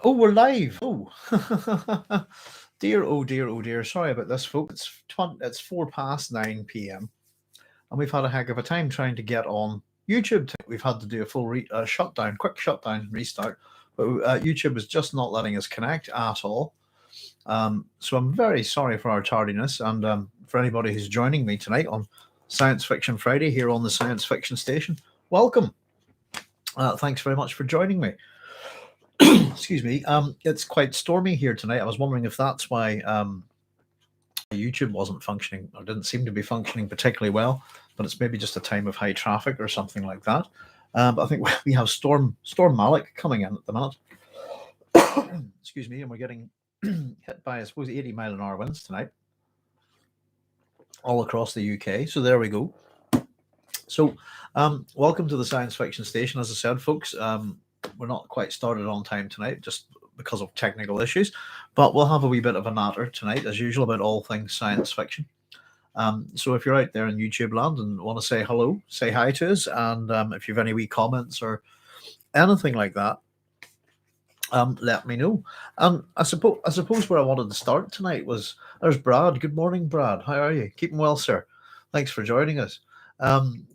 Oh, we're live. Oh, dear, oh dear, oh dear. Sorry about this, folks. It's 4 past 9 p.m. and we've had a heck of a time trying to get on YouTube. We've had to do a full shutdown, quick shutdown, restart. But YouTube is just not letting us connect at all. So I'm very sorry for our tardiness, and for anybody who's joining me tonight on Science Fiction Friday here on the Science Fiction Station. Welcome. Thanks very much for joining me. Excuse me. It's quite stormy here tonight. I was wondering if that's why YouTube wasn't functioning or didn't seem to be functioning particularly well. But it's maybe just a time of high traffic or something like that. But I think we have Storm Malik coming in at the minute. Excuse me, and we're getting hit by, I suppose, 80-mile-an-hour winds tonight, all across the UK. So there we go. So welcome to the Science Fiction Station. As I said, folks, we're not quite started on time tonight, just because of technical issues, but we'll have a wee bit of a natter tonight, as usual, about all things science fiction. So if you're out there in YouTube land and want to say hello, say hi to us, and if you have any wee comments or anything like that, let me know. I suppose where I wanted to start tonight was, there's Brad. Good morning, Brad. How are you? Keeping well, sir? Thanks for joining us.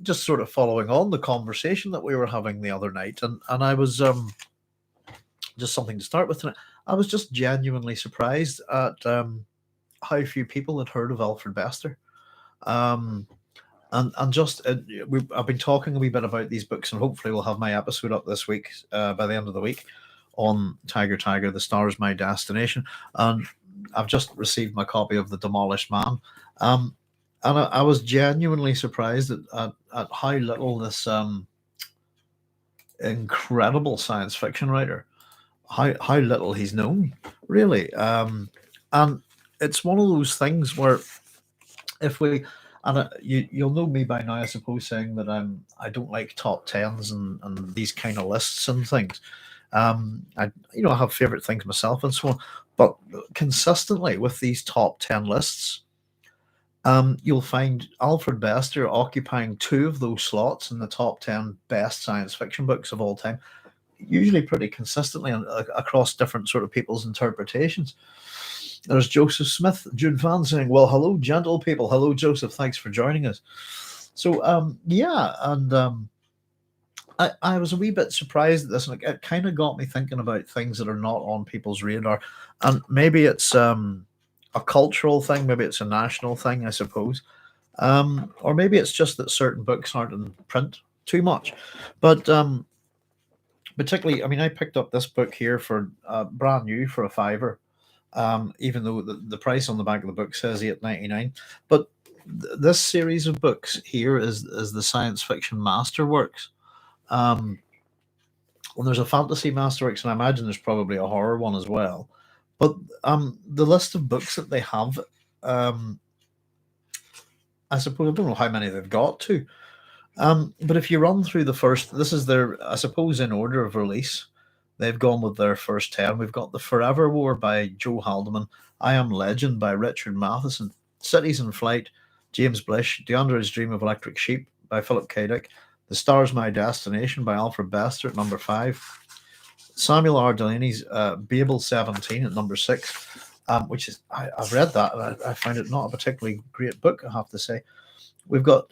Just sort of following on the conversation that we were having the other night, and I was just something to start with tonight. I was just genuinely surprised at how few people had heard of Alfred Bester. And just I've been talking a wee bit about these books, and hopefully we'll have my episode up this week by the end of the week on Tiger, The Star's My Destination, and I've just received my copy of The Demolished Man. And I was genuinely surprised at how little this incredible science fiction writer, how little he's known, really. And it's one of those things where if we, and you'll know me by now, I suppose, saying that I don't like top tens and these kind of lists and things. I have favorite things myself and so on, but consistently with these top 10 lists, you'll find Alfred Bester occupying 2 of those slots in the top 10 best science fiction books of all time, usually pretty consistently across different sort of people's interpretations. There's Joseph Smith, Jude Van, saying, well, hello, gentle people. Hello, Joseph. Thanks for joining us. So, I was a wee bit surprised at this, and it kind of got me thinking about things that are not on people's radar. And maybe it's a cultural thing, maybe it's a national thing, I suppose. Or maybe it's just that certain books aren't in print too much. But particularly, I mean, I picked up this book here for brand new for a £5, even though the price on the back of the book says £8.99. But this series of books here is the Science Fiction Masterworks. Well, there's a fantasy masterworks, and I imagine there's probably a horror one as well. But the list of books that they have, I suppose, I don't know how many they've got to. But if you run through the first, this is their, I suppose, in order of release, they've gone with their first 10. We've got The Forever War by Joe Haldeman, I Am Legend by Richard Matheson, Cities in Flight, James Blish, DeAndre's Dream of Electric Sheep by Philip K. Dick, The Star's My Destination by Alfred Bester at number 5, Samuel R. Delaney's Babel 17 at number 6, which is, I've read that, and I find it not a particularly great book, I have to say. We've got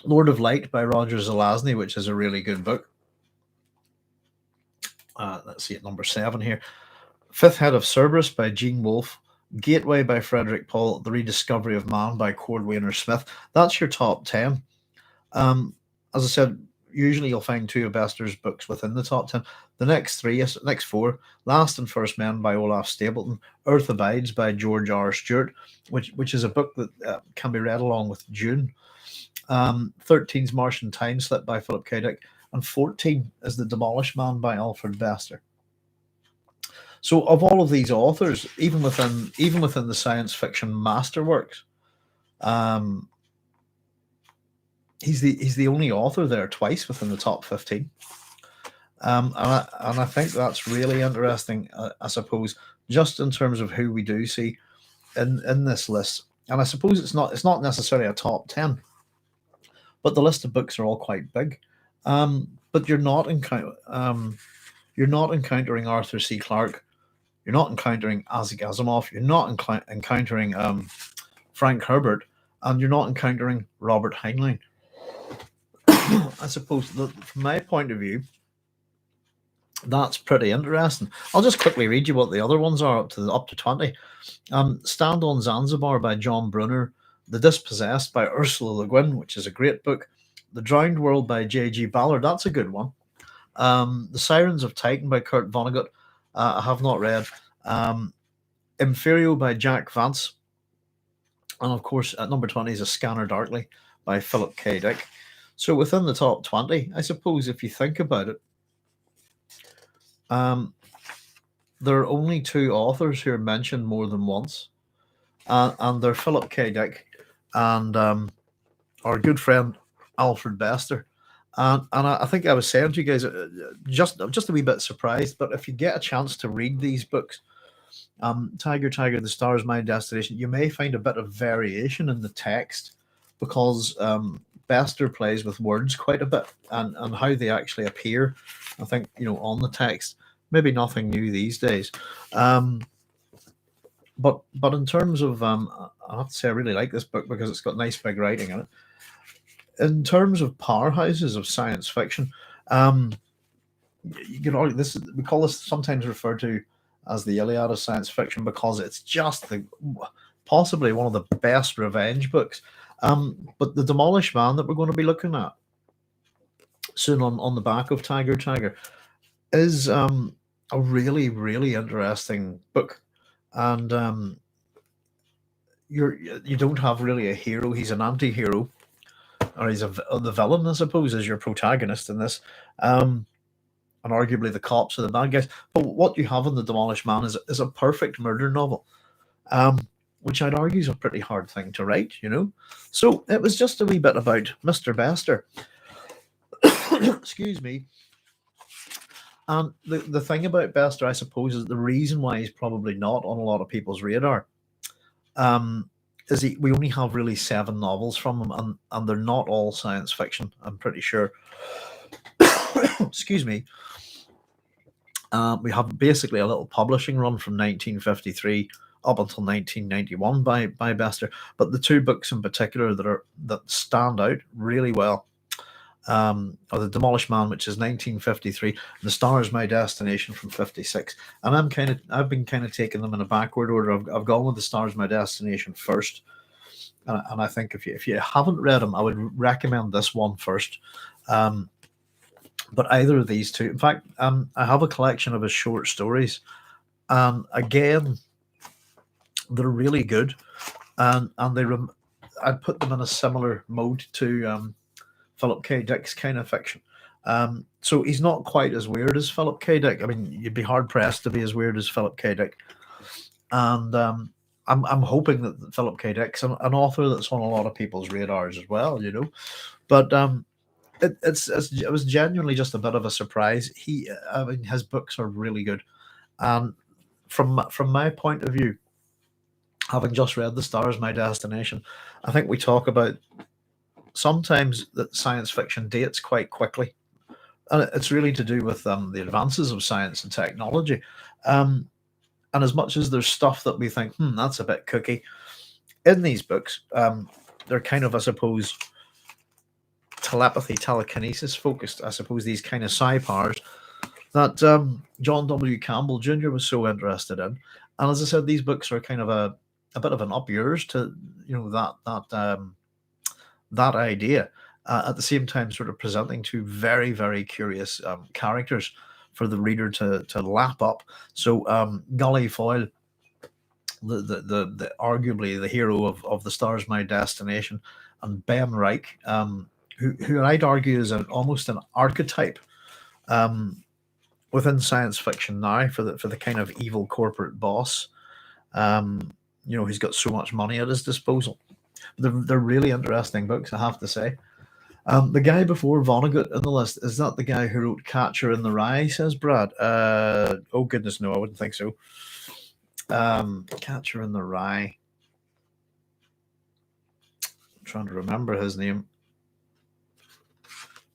Lord of Light by Roger Zelazny, which is a really good book. Let's see, at number 7 here. Fifth Head of Cerberus by Gene Wolfe, Gateway by Frederick Paul, The Rediscovery of Man by Cord Wainer Smith. That's your top 10. As I said, usually you'll find 2 of Bester's books within the top 10. The next 4, Last and First Men by Olaf Stapleton, Earth Abides by George R. Stewart, which is a book that can be read along with Dune. 13's Martian Time Slip by Philip K. Dick, and 14 is The Demolished Man by Alfred Bester. So of all of these authors, even within the science fiction masterworks, he's the only author there twice within the top 15. And I think that's really interesting, I suppose, just in terms of who we do see in this list. And I suppose it's not necessarily a top 10, but the list of books are all quite big. But you're not You're not encountering Arthur C. Clarke. You're not encountering Isaac Asimov. You're not encountering Frank Herbert, and you're not encountering Robert Heinlein. I suppose that from my point of view, that's pretty interesting. I'll just quickly read you what the other ones are up to 20. Stand on Zanzibar by John Brunner, The Dispossessed by Ursula Le Guin, which is a great book. The Drowned World by J.G. Ballard, that's a good one. The Sirens of Titan by Kurt Vonnegut, I have not read. Inferio by Jack Vance. And of course, at number 20 is A Scanner Darkly by Philip K. Dick. So within the top 20, I suppose if you think about it, there are only two authors who are mentioned more than once, and they're Philip K. Dick and our good friend Alfred Bester. And I think I was saying to you guys, just a wee bit surprised, but if you get a chance to read these books, Tiger, Tiger, the Stars, My Destination, you may find a bit of variation in the text because Bester plays with words quite a bit and how they actually appear. I think, on the text, maybe nothing new these days. But in terms of, I have to say I really like this book because it's got nice big writing in it. In terms of powerhouses of science fiction, you can argue this. We call this sometimes referred to as the Iliad of science fiction because it's just possibly one of the best revenge books. But The Demolished Man that we're going to be looking at soon on the back of Tiger, Tiger is a really, really interesting book. And you don't have really a hero. He's an anti-hero, or he's the villain, I suppose, is your protagonist in this. And arguably the cops are the bad guys. But what you have in The Demolished Man is a perfect murder novel, which I'd argue is a pretty hard thing to write, So it was just a wee bit about Mr. Bester. Excuse me. And the thing about Bester, I suppose, is the reason why he's probably not on a lot of people's radar is we only have really 7 novels from him, and they're not all science fiction, I'm pretty sure. Excuse me. We have basically a little publishing run from 1953 up until 1991 by Bester, but the 2 books in particular that stand out really well are The Demolished Man, which is 1953, and The Stars, My Destination from 56. And I've been kind of taking them in a backward order. I've gone with The Stars, My Destination first, and I think if you haven't read them, I would recommend this one first. But either of these two, in fact, I have a collection of his short stories, and again, they're really good, and I'd put them in a similar mode to Philip K. Dick's kind of fiction. So he's not quite as weird as Philip K. Dick. I mean, you'd be hard pressed to be as weird as Philip K. Dick, and I'm hoping that Philip K. Dick's an author that's on a lot of people's radars as well, But it was genuinely just a bit of a surprise. His books are really good, and from my point of view, having just read The Stars, My Destination, I think we talk about sometimes that science fiction dates quite quickly, and it's really to do with the advances of science and technology. And as much as there's stuff that we think, that's a bit kooky, in these books, they're kind of, I suppose, telepathy, telekinesis focused, I suppose, these kind of psi powers that John W. Campbell Jr. was so interested in. And as I said, these books are kind of a bit of an up yours to that idea, at the same time sort of presenting 2 very, very curious characters for the reader to lap up. So Gully Foyle, the arguably the hero of The Stars, My Destination, and Ben Reich, who I'd argue is almost an archetype within science fiction now for the kind of evil corporate boss. He's got so much money at his disposal. They're really interesting books, I have to say. The guy before Vonnegut in the list, is that the guy who wrote Catcher in the Rye, says Brad? Oh goodness, no, I wouldn't think so. Catcher in the Rye. I'm trying to remember his name.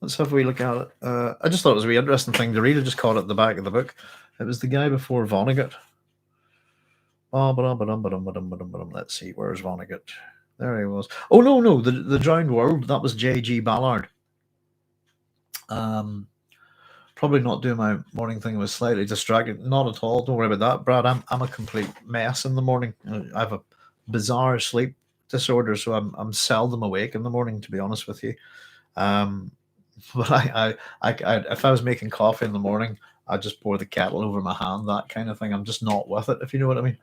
Let's have a wee look at it. I just thought it was a wee interesting thing to read. I just caught it at the back of the book. It was the guy before Vonnegut. Let's see, where's Vonnegut? There he was. Oh no, the Drowned World. That was J.G. Ballard. Probably not doing my morning thing. I was slightly distracted. Not at all. Don't worry about that, Brad. I'm a complete mess in the morning. I have a bizarre sleep disorder, so I'm seldom awake in the morning, to be honest with you. But I if I was making coffee in the morning, I'd just pour the kettle over my hand, that kind of thing. I'm just not with it, if you know what I mean.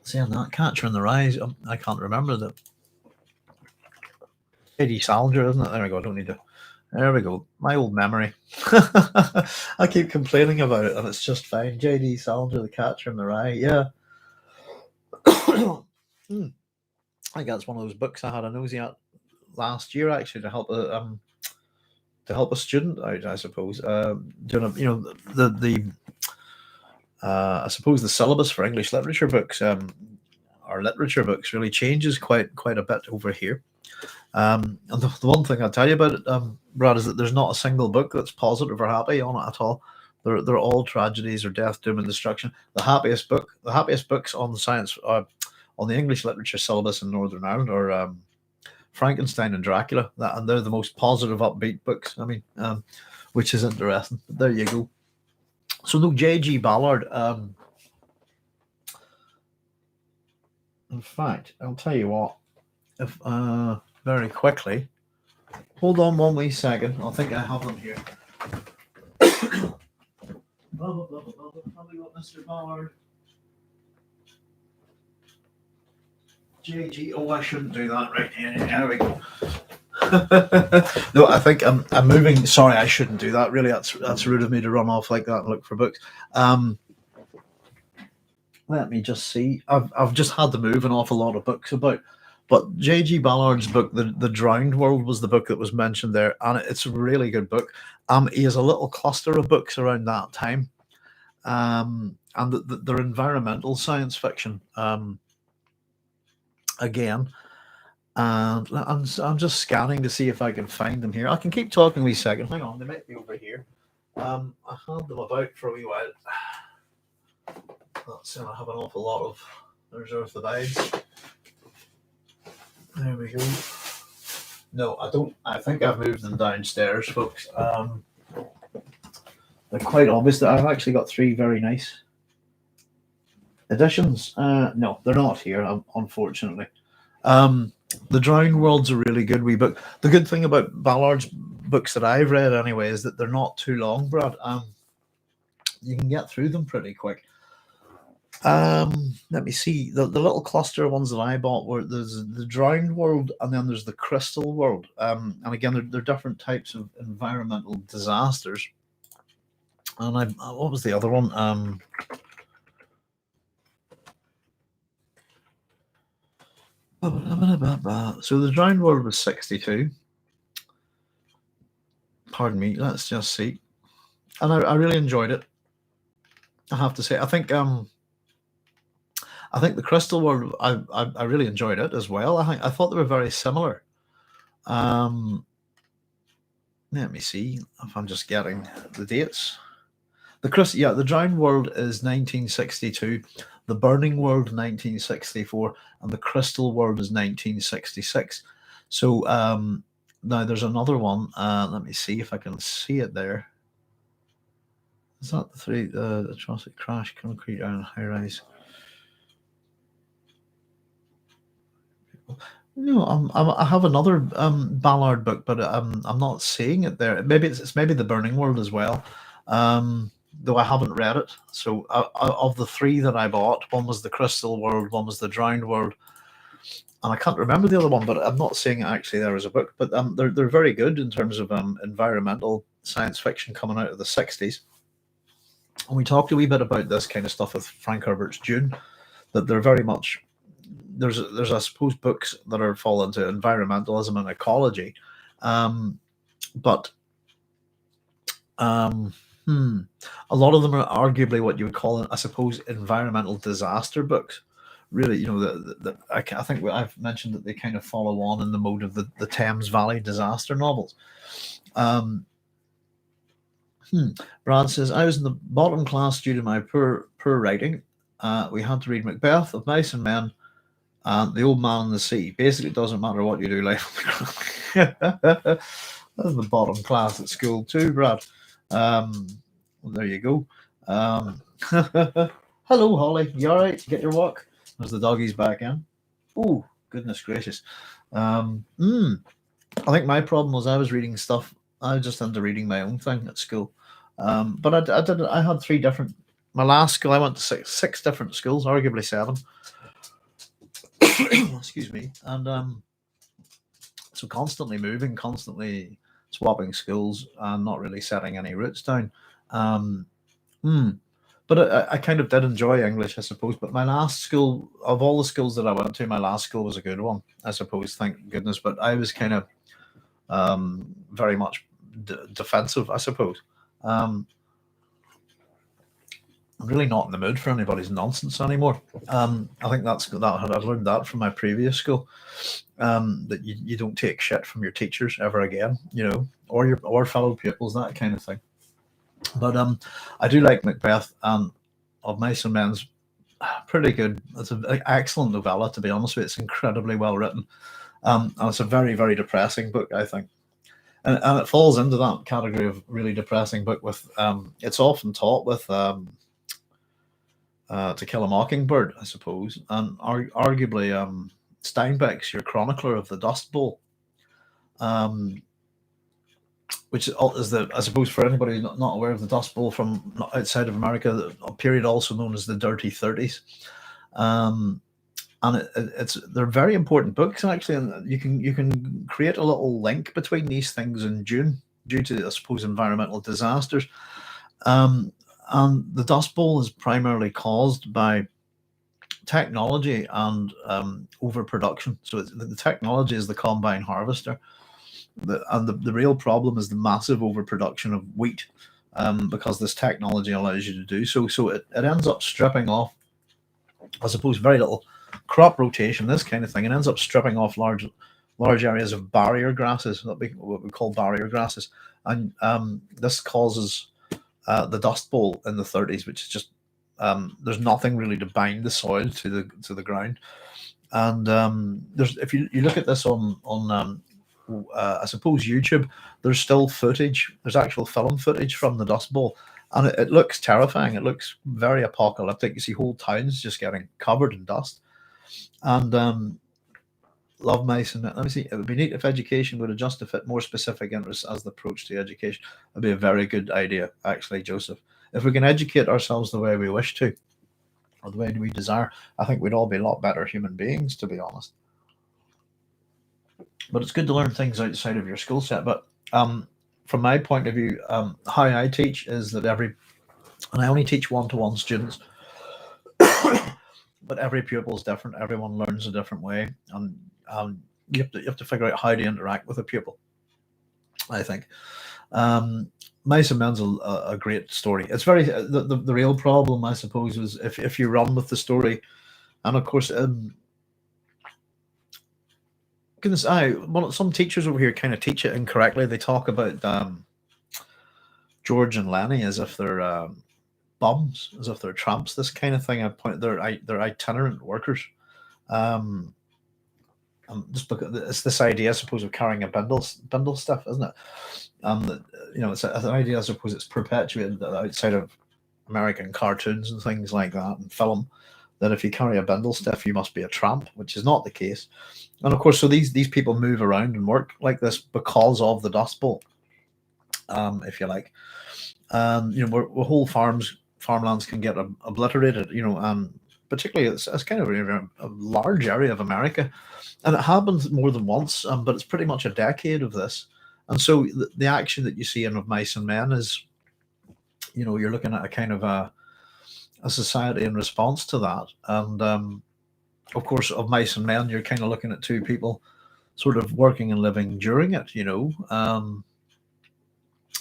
Saying that, Catcher in the Rye, I can't remember the J.D. Salinger, isn't it? There we go. I don't need to. There we go. My old memory. I keep complaining about it, and it's just fine. J.D. Salinger, The Catcher in the Rye. Yeah. I think that's one of those books I had a nosy at last year, actually, to help a student out, I suppose. Doing I suppose the syllabus for English literature books, or literature books, really changes quite a bit over here. And the one thing I'll tell you about it, Brad, is that there's not a single book that's positive or happy on it at all. They're all tragedies or death, doom, and destruction. The happiest books on the science, on the English literature syllabus in Northern Ireland are Frankenstein and Dracula, and they're the most positive, upbeat books. I mean, which is interesting. But there you go. So no, J.G. Ballard. In fact, I'll tell you what. If very quickly, hold on one wee second. I think I have them here. Have we got Mr. Ballard? JG. Oh, I shouldn't do that right here. There we go. No, I think I'm moving. Sorry, I shouldn't do that. Really, that's rude of me to run off like that and look for books. Let me just see. I've just had to move an awful lot of books about. But J.G. Ballard's book, the Drowned World, was the book that was mentioned there, and it's a really good book. He has a little cluster of books around that time, and they're environmental science fiction. Again, and I'm just scanning to see if I can find them here. I can keep talking a wee second. Hang on, they might be over here. I had them about for a wee while. Let's see, I have an awful lot of. There's Earth of Ides. There we go. No, I don't. I think I've moved them downstairs, folks. They're quite obvious that I've actually got 3 very nice editions. No, they're not here, unfortunately. The Drowned World's a really good wee book. The good thing about Ballard's books that I've read, anyway, is that they're not too long, Brad. You can get through them pretty quick. Let me see. The little cluster ones that I bought were there's the Drowned World, and then there's the Crystal World. And again, they're different types of environmental disasters. And what was the other one? So the Drowned World was 62. Pardon me. Let's just see. And I really enjoyed it. I have to say. I think the Crystal World, I really enjoyed it as well. I thought they were very similar. Let me see if I'm just getting the dates. The Drowned World is 1962, the Burning World 1964, and the Crystal World is 1966. So now there's another one. Let me see if I can see it there. Is that the 3? The Atrocity Crash, Concrete Iron High Rise. No, I have another Ballard book, but I'm not seeing it there. Maybe it's maybe the Burning World as well, though I haven't read it. So of the 3 that I bought, one was the Crystal World, one was the Drowned World, and I can't remember the other one, but I'm not seeing it actually there as a book. But they're very good in terms of environmental science fiction coming out of the 60s. And we talked a wee bit about this kind of stuff with Frank Herbert's Dune, that they're very much. There's I suppose books that fall into environmentalism and ecology, but a lot of them are arguably what you would call, I suppose, environmental disaster books, really, I think I've mentioned that they kind of follow on in the mode of the Thames Valley disaster novels. Um, Brad says, I was in the bottom class due to my poor writing. We had to read Macbeth, Of Mice and Men, and The Old Man and the Sea. Basically, it doesn't matter what you do, life. That's the bottom class at school too, Brad. Well, there you go. Hello, Holly. You all right? Get your walk? There's the doggies back in. Oh, goodness gracious. I think my problem was I was reading stuff. I was just into reading my own thing at school. But I did. I had three different. My last school, I went to six different schools, arguably seven. Excuse me. And so constantly moving, constantly swapping schools, and not really setting any roots down. Um, But I kind of did enjoy English, I suppose. But my last school, of all the schools that I went to, my last school was a good one, I suppose. Thank goodness. But I was kind of very much defensive, I suppose. I'm really not in the mood for anybody's nonsense anymore. I think I've learned that from my previous school. That you don't take shit from your teachers ever again, or fellow pupils, that kind of thing. But I do like Macbeth, and Of Mice and Men's pretty good. It's an excellent novella, to be honest with you. It's incredibly well written, and it's a very, very depressing book, I think. And it falls into that category of really depressing book. With it's often taught with To Kill a Mockingbird, I suppose, and arguably Steinbeck's Your Chronicler of the Dust Bowl. Which is I suppose, for anybody who's not aware of the Dust Bowl from outside of America, a period also known as the Dirty 30s. And they're very important books, actually, and you can create a little link between these things in June due to, I suppose, environmental disasters. And the Dust Bowl is primarily caused by technology and overproduction. So the technology is the combine harvester. The real problem is the massive overproduction of wheat, because this technology allows you to do so. So it ends up stripping off, I suppose, very little crop rotation, this kind of thing, and ends up stripping off large areas of barrier grasses, what we call barrier grasses, and this causes the Dust Bowl in the 30s, which is just there's nothing really to bind the soil to the ground, and there's if you look at this on I suppose YouTube, there's still footage. There's actual film footage from the Dust Bowl, and it looks terrifying. It looks very apocalyptic. You see whole towns just getting covered in dust. And Love Mice and let me see. It would be neat if education would adjust to fit more specific interests as the approach to education. It'd be a very good idea, actually, Joseph. If we can educate ourselves the way we wish to, or the way we desire, I think we'd all be a lot better human beings, to be honest. But it's good to learn things outside of your skill set. But from my point of view, how I teach is that and I only teach one-to-one students, but every pupil is different. Everyone learns a different way, and you have to figure out how to interact with a pupil, I think. Mice and Men's a great story. It's very the real problem, I suppose, is if you run with the story, and of course, goodness, some teachers over here kind of teach it incorrectly. They talk about George and Lenny as if they're bums, as if they're tramps. This kind of thing. They're itinerant workers. Just because it's this idea, I suppose, of carrying a bundle stuff, isn't it? It's an idea, I suppose, it's perpetuated outside of American cartoons and things like that, and film, that if you carry a bundle stuff, you must be a tramp, which is not the case. And of course, so these people move around and work like this because of the Dust Bowl, if you like. Where whole farmlands can get obliterated, particularly it's kind of a large area of America, and it happens more than once, but it's pretty much a decade of this. And so the action that you see in Of Mice and Men is, you're looking at a kind of a society in response to that. And of course, Of Mice and Men, you're kind of looking at two people sort of working and living during it, and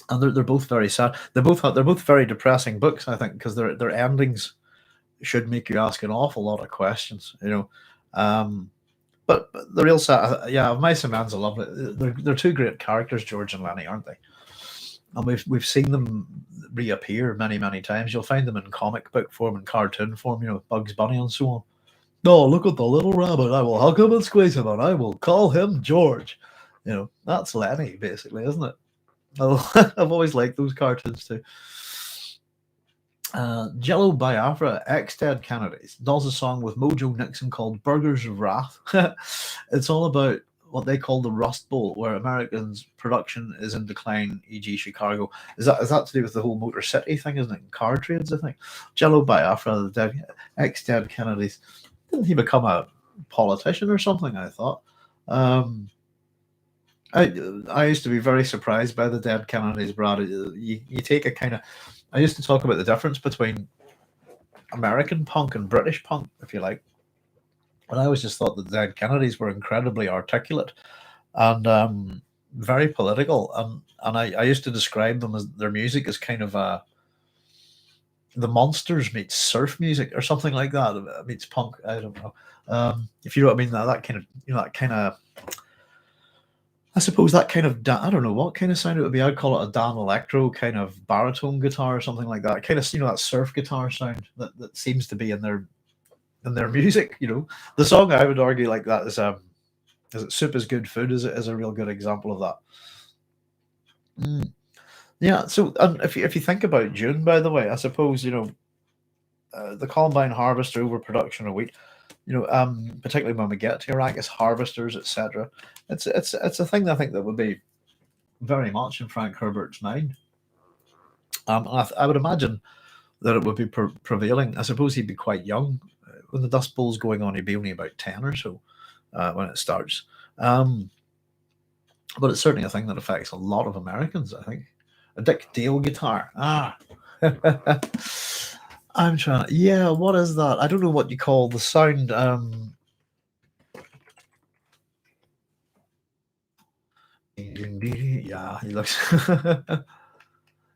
they're both very sad. They're both very depressing books, I think, because their endings, should make you ask an awful lot of questions, you know. But the real yeah, Mice and Men's are lovely. They're two great characters, George and Lenny, aren't they? And we've seen them reappear many times. You'll find them in comic book form and cartoon form, you know, Bugs Bunny and so on. No, look at the little rabbit. I will hug him and squeeze him, and I will call him George. You know, that's Lenny, basically, isn't it? I've always liked those cartoons too. Jello Biafra, ex-Dead Kennedys, does a song with Mojo Nixon called Burgers of Wrath. It's all about what they call the Rust Bowl, where Americans' production is in decline, e.g. Chicago. Is that to do with the whole Motor City thing, isn't it? Car trades, I think. Jello Biafra, the ex-Dead Kennedys. Didn't he become a politician or something, I thought? I used to be very surprised by the Dead Kennedys, Brad. You take a kind of... I used to talk about the difference between American punk and British punk, if you like. And I always just thought that the Dead Kennedys were incredibly articulate and very political. And I used to describe them as their music as kind of the Monsters meets surf music or something like that. It meets punk. I don't know. If you know what I mean, that kind of, you know, that kind of... I suppose that kind of, I don't know what kind of sound it would be. I'd call it a Dan Electro kind of baritone guitar or something like that. Kind of, you know, that surf guitar sound that seems to be in their music. You know, the song I would argue like that is it Soup is Good Food is a real good example of that. Yeah. So if you think about June, by the way, I suppose, you know, the combine harvest or overproduction of wheat, you know, particularly when we get to Arachis harvesters, etc. It's a thing I think that would be very much in Frank Herbert's mind. I would imagine that it would be prevailing. I suppose he'd be quite young when the Dust Bowl's going on. He'd be only about 10 or so when it starts. But it's certainly a thing that affects a lot of Americans, I think. A Dick Dale guitar. I'm trying. Yeah, what is that? I don't know what you call the sound. Yeah, he looks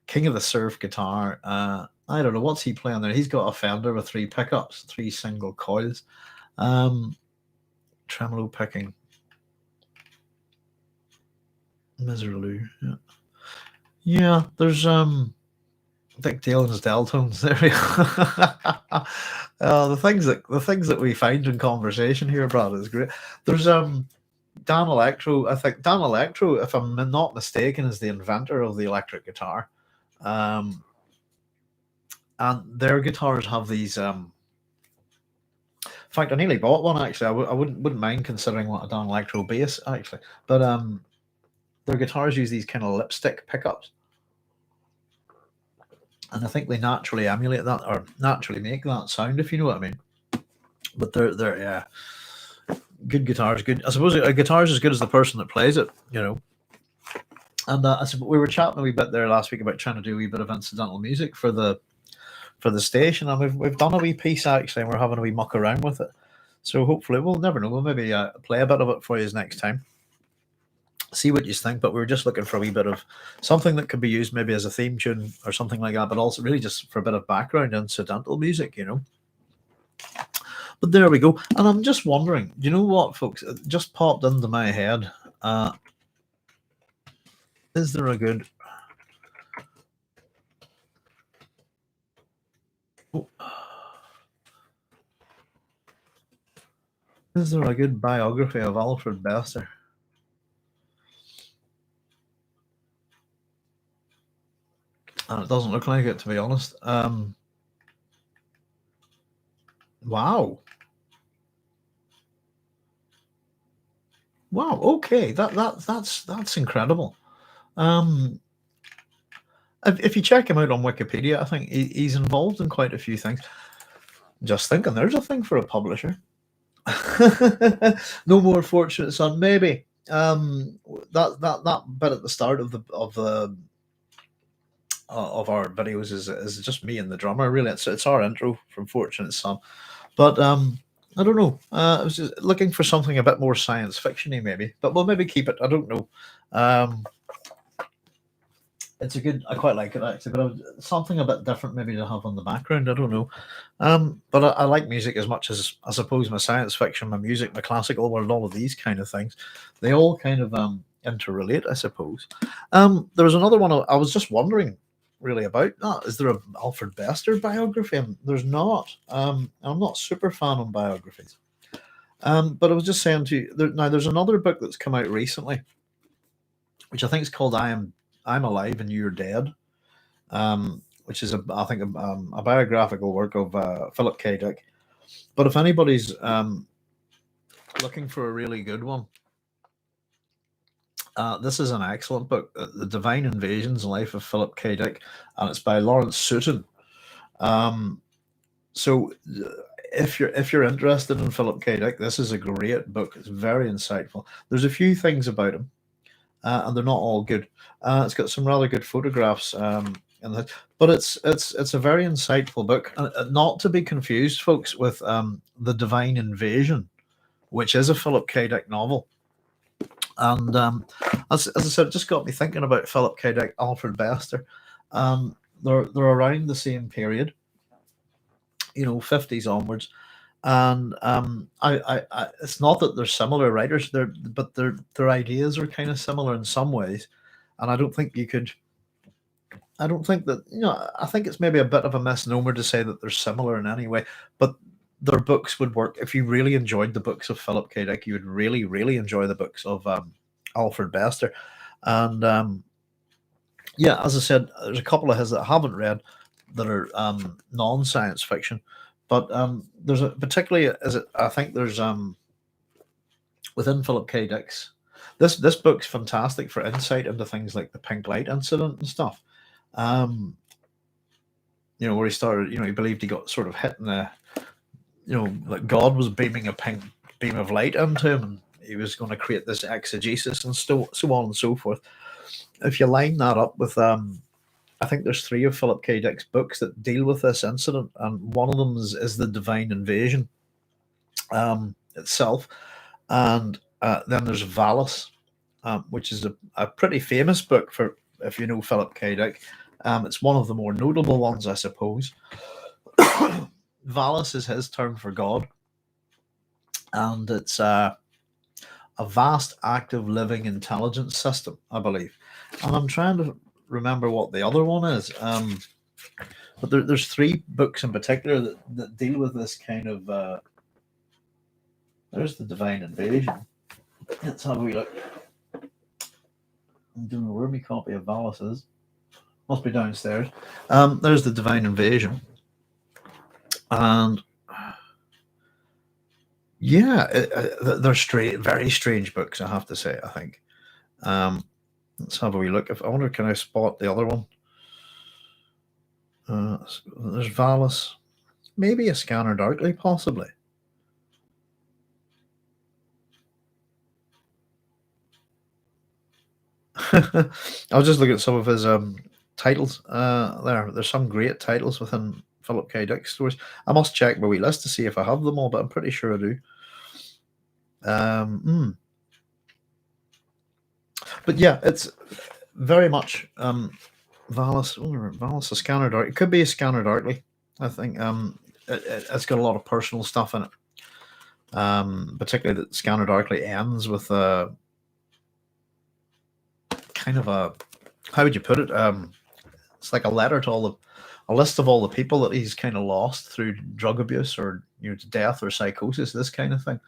King of the Surf guitar. I don't know what's he playing there. He's got a Fender with 3 pickups, 3 single coils. Tremolo picking. Miserloo. Yeah, there's Dick Dale and his Deltones. There we go. The things that we find in conversation here, Brad, is great. There's Dan Electro. I think Dan Electro, if I'm not mistaken, is the inventor of the electric guitar. And their guitars have these. In fact, I nearly bought one actually. I wouldn't mind considering what a Dan Electro bass actually, but their guitars use these kind of lipstick pickups, and I think they naturally emulate that or naturally make that sound, if you know what I mean. But they're yeah, good guitars. Good. I suppose a guitar is as good as the person that plays it, you know. And I suppose we were chatting a wee bit there last week about trying to do a wee bit of incidental music for the station, and we've done a wee piece actually, and we're having a wee muck around with it. So hopefully, we'll never know. We'll maybe play a bit of it for you next time. See what you think. But we were just looking for a wee bit of something that could be used maybe as a theme tune or something like that, but also really just for a bit of background incidental music, you know. But there we go. And I'm just wondering, you know what, folks? It just popped into my head. Is there a good... Is there a good biography of Alfred Bester? And it doesn't look like it, to be honest. Wow. Wow. Okay, that's incredible. If you check him out on Wikipedia, I think he's involved in quite a few things. Just thinking, there's a thing for a publisher. No More Fortunate Son, maybe. That bit at the start of our videos is just me and the drummer. Really, it's our intro from Fortunate Son. But I don't know. I was just looking for something a bit more science fiction-y, maybe. But we'll maybe keep it. I don't know. It's a good. I quite like it actually, but something a bit different maybe to have on the background. I don't know. But I like music as much as I suppose my science fiction, my music, my classical world, all of these kind of things. They all kind of interrelate, I suppose. There was another one I was just wondering really about. Is there a Alfred Bester biography? And there's not. I'm not super fan on biographies. But I was just saying to you now. There's another book that's come out recently, which I think is called I'm Alive and You're Dead, which is I think a biographical work of Philip K. Dick. But if anybody's looking for a really good one, this is an excellent book, The Divine Invasions: Life of Philip K. Dick, and it's by Lawrence Sutin. So if you're interested in Philip K. Dick, this is a great book. It's very insightful. There's a few things about him, and they're not all good. It's got some rather good photographs, but it's a very insightful book, not to be confused, folks, with The Divine Invasion, which is a Philip K. Dick novel. And as I said, it just got me thinking about Philip K. Dick, Alfred Bester. They're around the same period, 50s onwards. And it's not that they're similar writers, but their ideas are kind of similar in some ways. And I don't think that, I think it's maybe a bit of a misnomer to say that they're similar in any way, but their books would work. If you really enjoyed the books of Philip K. Dick, you would really, really enjoy the books of Alfred Bester. And yeah, as I said, there's a couple of his that I haven't read that are non-science fiction, but there's particularly, I think there's within Philip K. Dick's, this book's fantastic for insight into things like the pink light incident and stuff. Where he started, he believed he got sort of hit in the, like God was beaming a pink beam of light into him, and he was going to create this exegesis and so on and so forth. If you line that up with, I think there's 3 of Philip K. Dick's books that deal with this incident, and one of them is The Divine Invasion itself, and then there's Valis, which is a pretty famous book for if you know Philip K. Dick. It's one of the more notable ones, I suppose. Valis is his term for God, and it's a vast, active, living intelligence system, I believe. And I'm trying to remember what the other one is. But there's 3 books in particular that deal with this kind of. There's The Divine Invasion. Let's have a wee look. I don't know where my copy of Valis is. Must be downstairs. There's The Divine Invasion. And yeah, they're very strange books, I have to say, I think. Let's have a wee look. I wonder, can I spot the other one? There's Valis. Maybe A Scanner Darkly, possibly. I was just looking at some of his titles There's some great titles within Philip K. Dick stories. I must check my wee list to see if I have them all, but I'm pretty sure I do. But yeah, it's very much Valis, A Scanner Dark. It could be A Scanner Darkly. I think it's got a lot of personal stuff in it. Particularly that Scanner Darkly ends with kind of a, how would you put it? It's like a letter to a list of all the people that he's kind of lost through drug abuse or to death or psychosis, this kind of thing.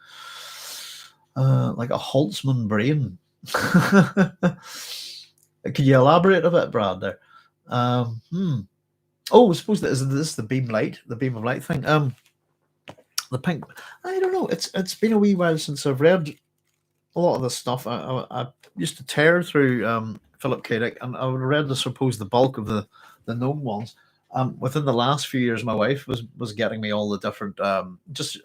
Like a Boltzmann brain. Can you elaborate a bit, Brad? There. Oh, I suppose that is this the beam of light thing. The pink. I don't know. It's been a wee while since I've read a lot of this stuff. I used to tear through Philip K. Dick, and I read, I suppose, the bulk of the known ones. Within the last few years, my wife was getting me all the different. Just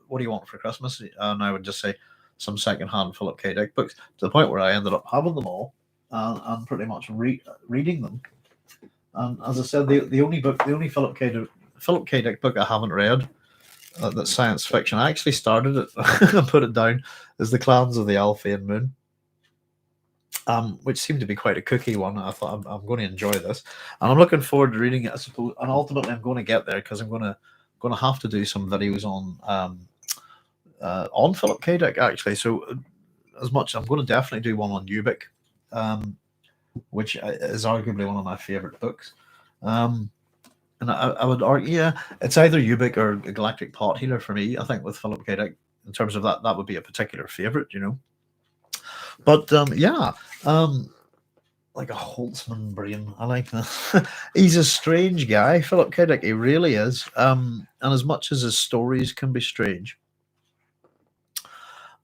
what do you want for Christmas? And I would just say some secondhand Philip K. Dick books, to the point where I ended up having them all and pretty much reading them. And as I said, the only Philip K. Dick book I haven't read that's science fiction. I actually started it and put it down, is The Clans of the Alfie and Moon. which seemed to be quite a cookie one. I thought I'm going to enjoy this, and I'm looking forward to reading it, I suppose. And ultimately, I'm going to get there because I'm going to have to do some videos on Philip K. Dick, actually. So as much, I'm going to definitely do one on Ubik, which is arguably one of my favorite books. And I would argue, yeah, it's either Ubik or Galactic Pot Healer for me. I think with Philip K. Dick, in terms of that would be a particular favorite, you know. But yeah, like a Holtzman brain. I like that. He's a strange guy, Philip K. Dick. He really is. And as much as his stories can be strange,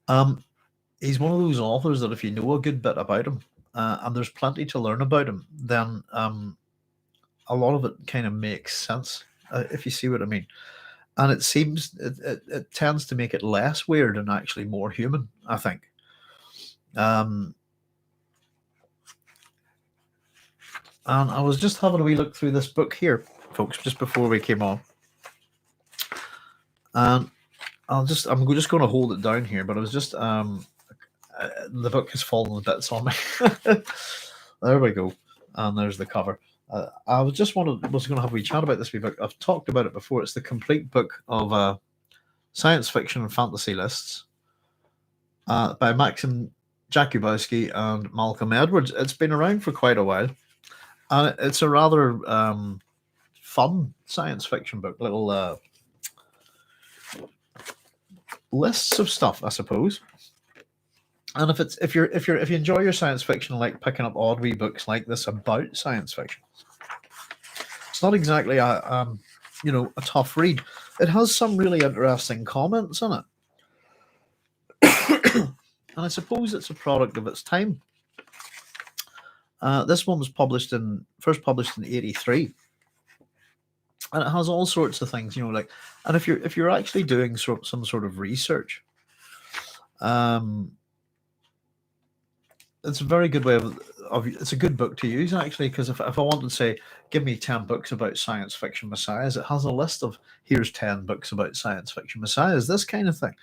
he's one of those authors that if you know a good bit about him, and there's plenty to learn about him, then a lot of it kind of makes sense, if you see what I mean. And it seems it tends to make it less weird and actually more human, I think. And I was just having a wee look through this book here, folks, just before we came on. And I'm just going to hold it down here, but I was just the book has fallen to bits on me. There we go, and there's the cover. I was going to have a wee chat about this wee book. I've talked about it before. It's the complete book of science fiction and fantasy lists by Maxim Jakubowski and Malcolm Edwards. It's been around for quite a while, and it's a rather fun science fiction book. Little lists of stuff, I suppose. And if you enjoy your science fiction, like picking up odd wee books like this about science fiction, it's not exactly a tough read. It has some really interesting comments in it, and I suppose it's a product of its time. This one was first published in '83, and it has all sorts of things, like. And if you're actually doing some sort of research, it's a very good way of it's a good book to use, actually, because if I wanted to say, give me 10 books about science fiction messiahs, it has a list of, here's 10 books about science fiction messiahs, this kind of thing.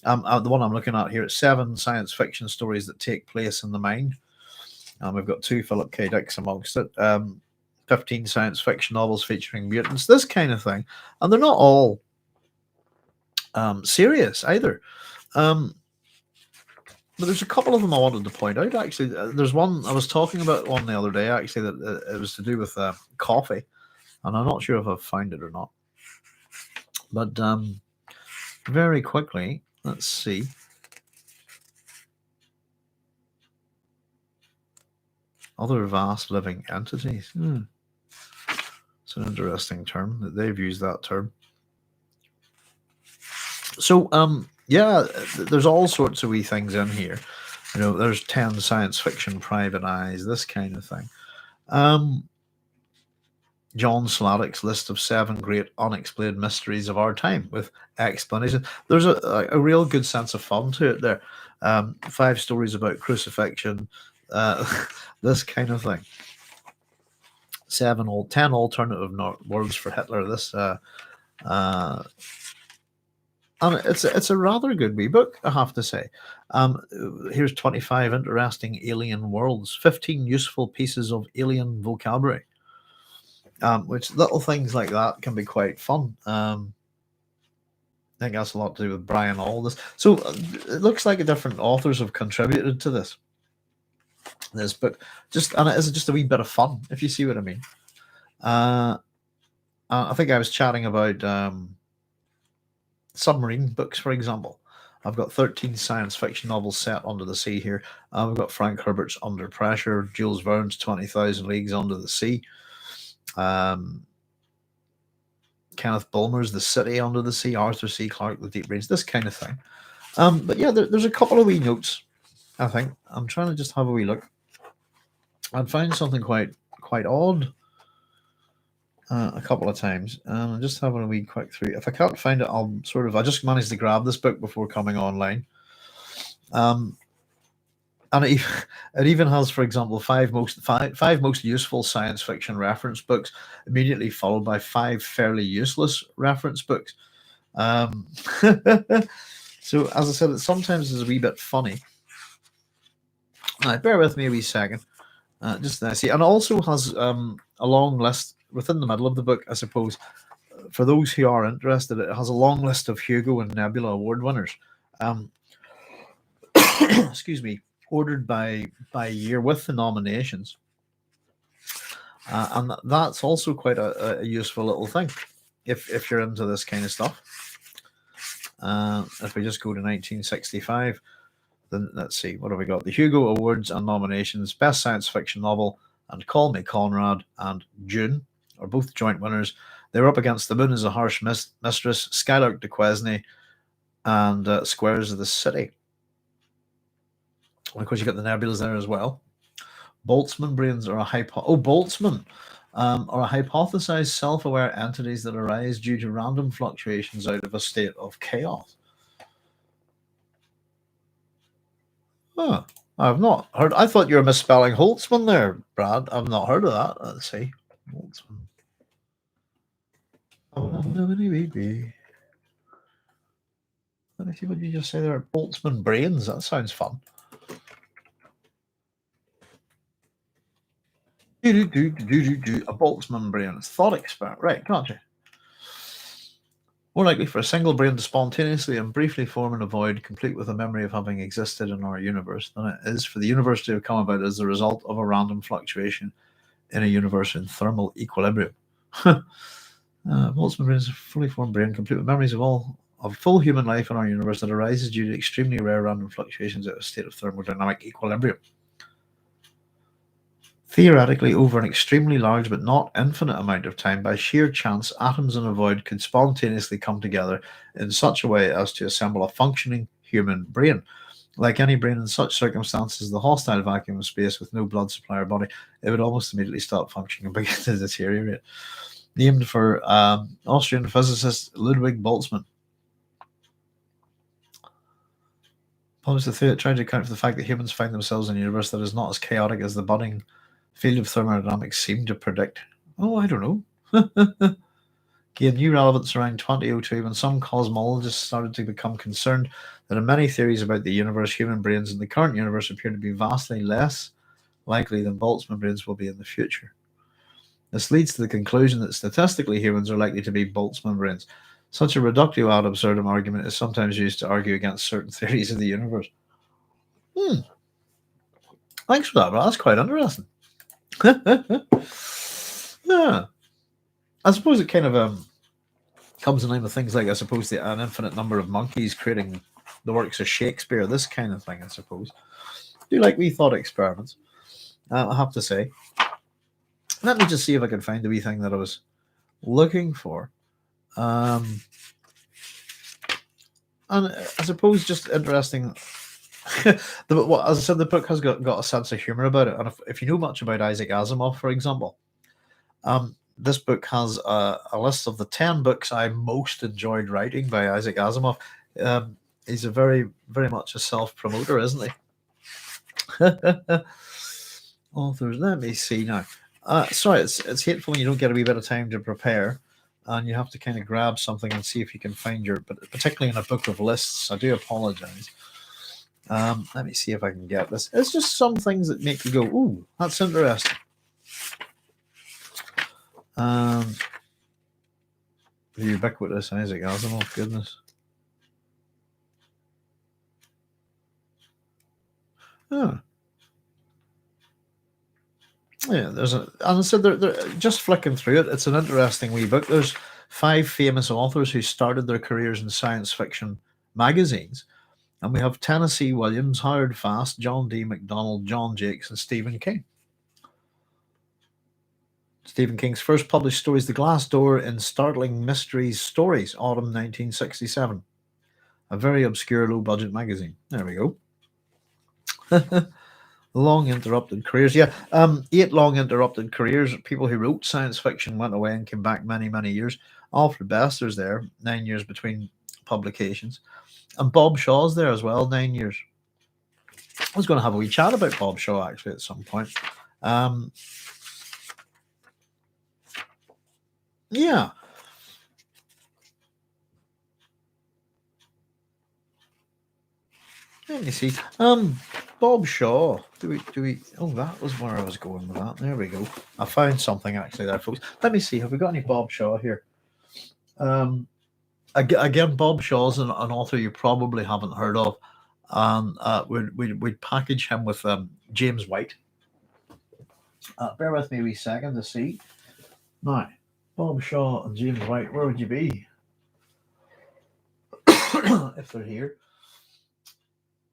The one I'm looking at here, it's 7 science fiction stories that take place in the mind. We've got 2 Philip K. Dicks amongst it. 15 science fiction novels featuring mutants, this kind of thing. And they're not all serious either. But there's a couple of them I wanted to point out, actually. There's one, I was talking about one the other day, actually, that it was to do with coffee. And I'm not sure if I've found it or not. But very quickly, let's see. Other vast living entities. It's an interesting term that they've used that term. So, yeah, there's all sorts of wee things in here. There's 10 science fiction private eyes, this kind of thing. John Sladek's list of 7 great unexplained mysteries of our time with explanation. There's a real good sense of fun to it there. 5 stories about crucifixion, this kind of thing. 10 alternative words for Hitler. This and it's a rather good wee book, I have to say. Here's 25 interesting alien worlds, 15 useful pieces of alien vocabulary, which little things like that can be quite fun. I think that's a lot to do with Brian Aldiss. So it looks like different authors have contributed to this book. And it is just a wee bit of fun, if you see what I mean. I think I was chatting about submarine books, for example. I've got 13 science fiction novels set under the sea here. We've got Frank Herbert's Under Pressure, Jules Verne's 20,000 Leagues Under the Sea, Kenneth Bulmer's The City Under the Sea, Arthur C. Clarke, The Deep Brains, this kind of thing. But yeah, there's a couple of wee notes, I think. I'm trying to just have a wee look. I'd find something quite odd a couple of times, and I'm just having a wee quick through. If I can't find it, I just managed to grab this book before coming online. And it even has, for example, 5 most useful science fiction reference books, immediately followed by 5 fairly useless reference books. So, as I said, it sometimes is a wee bit funny. Bear with me a wee second. Just see, and it also has a long list within the middle of the book, I suppose. For those who are interested, it has a long list of Hugo and Nebula award winners. Excuse me, ordered by year with the nominations, and that's also quite a useful little thing if you're into this kind of stuff. If we just go to 1965, then let's see, what have we got? The Hugo Awards and nominations: Best Science Fiction Novel and Call Me Conrad and June are both joint winners. They were up against The Moon is a Harsh Mistress, Skylark de Quesnay, and Squares of the City. And of course, you got the Nebulas there as well. Boltzmann brains are a Boltzmann are a hypothesized self-aware entities that arise due to random fluctuations out of a state of chaos. Huh. I've not heard. I thought you were misspelling Holtzman there, Brad. I've not heard of that. Let's see. Holtzman. Let me see what you just say there. Boltzmann brains. That sounds fun. A Boltzmann brain. Thought experiment. Right, gotcha. More likely for a single brain to spontaneously and briefly form in a void, complete with a memory of having existed in our universe, than it is for the universe to have come about as the result of a random fluctuation in a universe in thermal equilibrium. Boltzmann brain is a fully formed brain, complete with memories of full human life in our universe that arises due to extremely rare random fluctuations at a state of thermodynamic equilibrium. Theoretically, over an extremely large but not infinite amount of time, by sheer chance, atoms in a void could spontaneously come together in such a way as to assemble a functioning human brain. Like any brain in such circumstances, the hostile vacuum of space with no blood supply or body, it would almost immediately stop functioning and begin to deteriorate. Named for Austrian physicist Ludwig Boltzmann. Published the theory that tried to account for the fact that humans find themselves in a universe that is not as chaotic as the budding field of thermodynamics seemed to predict. Oh, I don't know. Gained new relevance around 2002 when some cosmologists started to become concerned that in many theories about the universe, human brains in the current universe appear to be vastly less likely than Boltzmann brains will be in the future. This leads to the conclusion that statistically humans are likely to be Boltzmann brains. Such a reductio ad absurdum argument is sometimes used to argue against certain theories of the universe. Thanks for that, bro. That's quite interesting. Yeah. I suppose it kind of comes in line with things like, I suppose, an infinite number of monkeys creating the works of Shakespeare, this kind of thing, I suppose. Do you like wee thought experiments? I have to say. Let me just see if I can find the wee thing that I was looking for. And I suppose just interesting. As I said, the book has got a sense of humor about it. And if you know much about Isaac Asimov, for example, this book has a list of the 10 books I most enjoyed writing by Isaac Asimov. He's a very, very much a self-promoter, isn't he? Authors, let me see now. Sorry, it's hateful when you don't get a wee bit of time to prepare, and you have to kind of grab something and see if you can find but particularly in a book of lists, I do apologize. Let me see if I can get this. It's just some things that make you go, ooh, that's interesting. The ubiquitous Isaac Asimov, goodness. Oh. Yeah, and I said they're just flicking through it. It's an interesting wee book. There's 5 famous authors who started their careers in science fiction magazines, and we have Tennessee Williams, Howard Fast, John D. MacDonald, John Jakes, and Stephen King. Stephen King's first published story is The Glass Door in Startling Mysteries Stories, autumn 1967. A very obscure, low-budget magazine. There we go. Long interrupted careers. Yeah, 8 long interrupted careers. People who wrote science fiction went away and came back many, many years. Alfred Bester's there, 9 years between publications. And Bob Shaw's there as well, 9 years. I was going to have a wee chat about Bob Shaw, actually, at some point. Yeah. Let me see. Bob Shaw. Do we? Oh, that was where I was going with that. There we go. I found something actually there, folks. Let me see. Have we got any Bob Shaw here? Again, Bob Shaw's an author you probably haven't heard of, and we'd package him with James White. Bear with me a wee second to see. Now, Bob Shaw and James White, where would you be if they're here?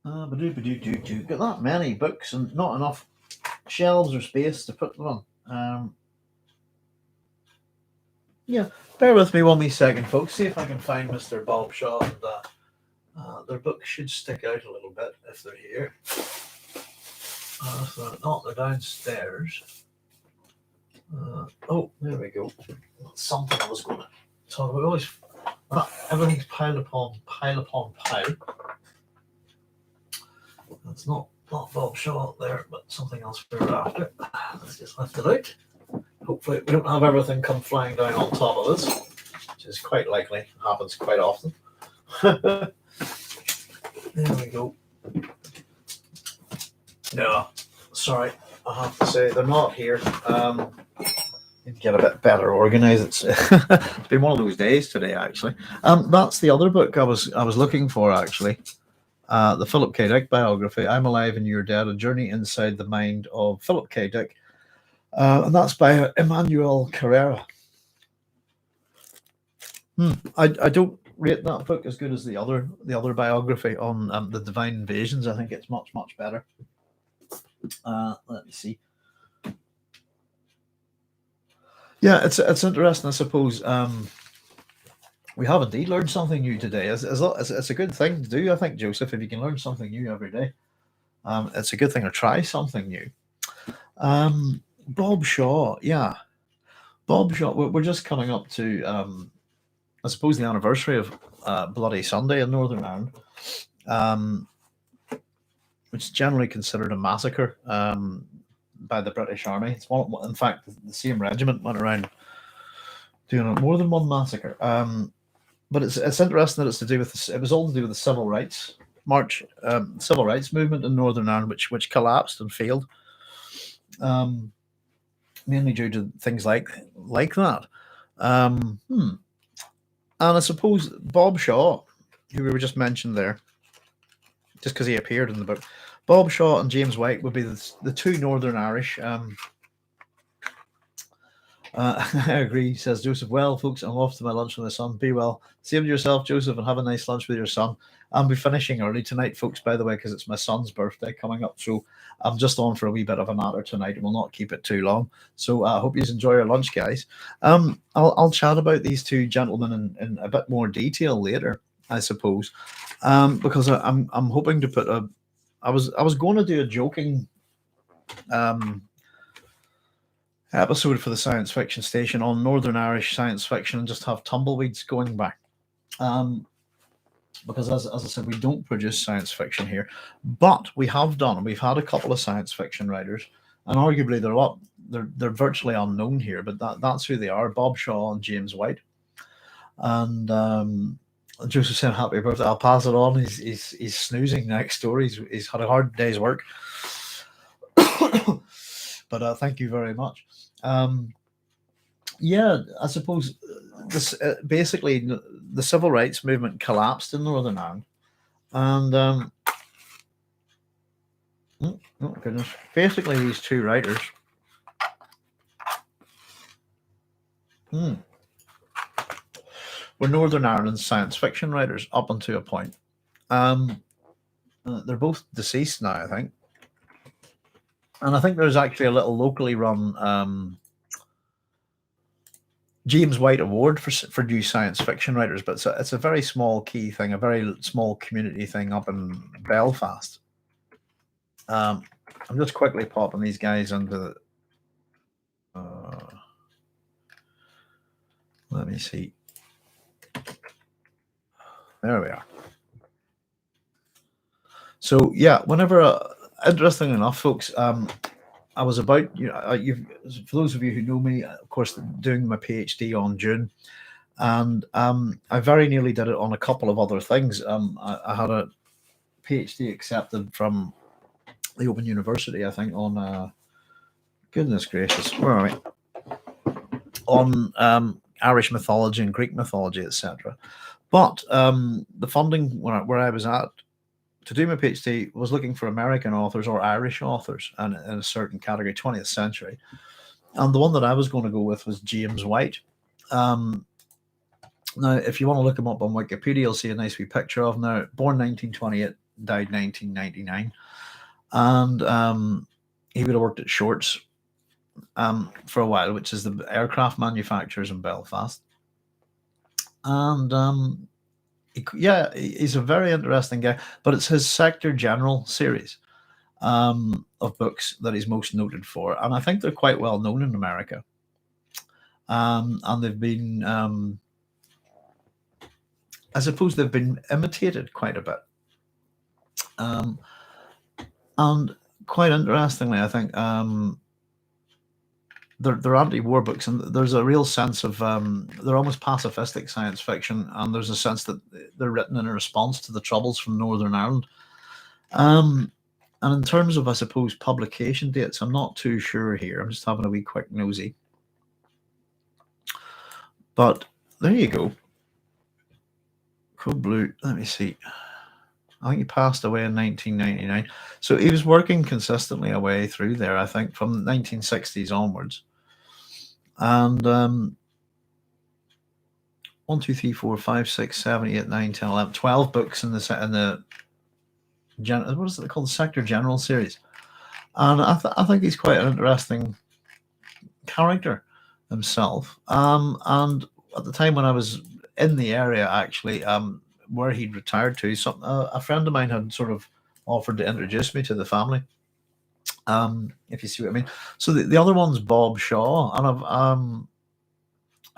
Got that many books and not enough shelves or space to put them on. Yeah, bear with me one wee second, folks. See if I can find Mr. Bob Shaw. And their books should stick out a little bit if they're here. If they're not, they're downstairs. Oh, there we go. That's something I was going to talk about. Always, everything's pile upon pile. That's not Bob Shaw there, but something else we're after. Let's just lift it out. Hopefully we don't have everything come flying down on top of us, which is quite likely. It happens quite often. There we go. No, sorry, I have to say they're not here. Need to get a bit better organised. It's been one of those days today, actually. That's the other book I was looking for, actually. The Philip K. Dick biography, I'm Alive and You're Dead, A Journey Inside the Mind of Philip K. Dick. And that's by Emmanuel Carrera. I don't rate that book as good as the other biography on the Divine Invasions. I think it's much better. Let me see. Yeah, it's interesting, I suppose. We have indeed learned something new today. It's a good thing to do, I think, Joseph. If you can learn something new every day, it's a good thing to try something new. Bob Shaw, yeah. Bob Shaw, we're just coming up to, I suppose, the anniversary of Bloody Sunday in Northern Ireland, which is generally considered a massacre by the British Army. It's one, in fact, the same regiment went around doing more than one massacre. But it's interesting that it's to do with it was all to do with the civil rights march, civil rights movement in Northern Ireland, which collapsed and failed. Mainly due to things like that. And I suppose Bob Shaw, who we were just mentioned there, just because he appeared in the book, Bob Shaw and James White would be the two Northern Irish. I agree, says Joseph. Well, folks, I'm off to my lunch with my son. Be well. Save to yourself, Joseph, and have a nice lunch with your son. I'll be finishing early tonight, folks, by the way, because it's my son's birthday coming up. So I'm just on for a wee bit of a natter tonight, and we'll not keep it too long. So I hope you enjoy your lunch, guys. I'll chat about these two gentlemen in a bit more detail later, I suppose, because I'm hoping to put a. I was going to do a joking episode for the science fiction station on Northern Irish science fiction and just have tumbleweeds going by. Because as I said, we don't produce science fiction here, but we have done, and we've had a couple of science fiction writers, and arguably they're virtually unknown here, but that's who they are: Bob Shaw and James White. And Joseph said, "Happy birthday." I'll pass it on. He's snoozing next door. He's had a hard day's work. But thank you very much. Yeah, I suppose this basically the civil rights movement collapsed in Northern Ireland, and oh goodness, basically these two writers were Northern Ireland science fiction writers up until a point. They're both deceased now, I think. And I think there's actually a little locally run James White Award for new science fiction writers, but it's a very small key thing, a very small community thing up in Belfast. I'm just quickly popping these guys into the. Let me see. There we are. So yeah, whenever interesting enough, folks, I was about for those of you who know me, of course, doing my PhD on June, and I very nearly did it on a couple of other things. I had a PhD accepted from the Open University, I think, on goodness gracious, where are we? On Irish mythology and Greek mythology, etc. But the funding where I was at to do my PhD was looking for American authors or Irish authors and in a certain category, 20th century. And the one that I was going to go with was James White. Now, if you want to look him up on Wikipedia, you'll see a nice wee picture of him now. Born 1928, died 1999. And he would have worked at Shorts for a while, which is the aircraft manufacturers in Belfast. And he's a very interesting guy, but it's his Sector General series of books that he's most noted for. And I think they're quite well known in America. And they've been, I suppose they've been imitated quite a bit. And quite interestingly, I think they're anti-war books, and there's a real sense of they're almost pacifistic science fiction, and there's a sense that they're written in a response to the troubles from Northern Ireland. And in terms of, I suppose, publication dates, I'm not too sure here. I'm just having a wee quick nosy. But there you go. Code Blue, let me see. I think he passed away in 1999. So he was working consistently away through there, I think, from the 1960s onwards. And 1, 2, 3, 4, 5, 6, 7, 8, 9, 10, 11, 12 books in the what is it called? The Sector General series. And I think he's quite an interesting character himself. And at the time when I was in the area, actually, where he'd retired to, a friend of mine had sort of offered to introduce me to the family. If you see what I mean. So the other one's Bob Shaw, and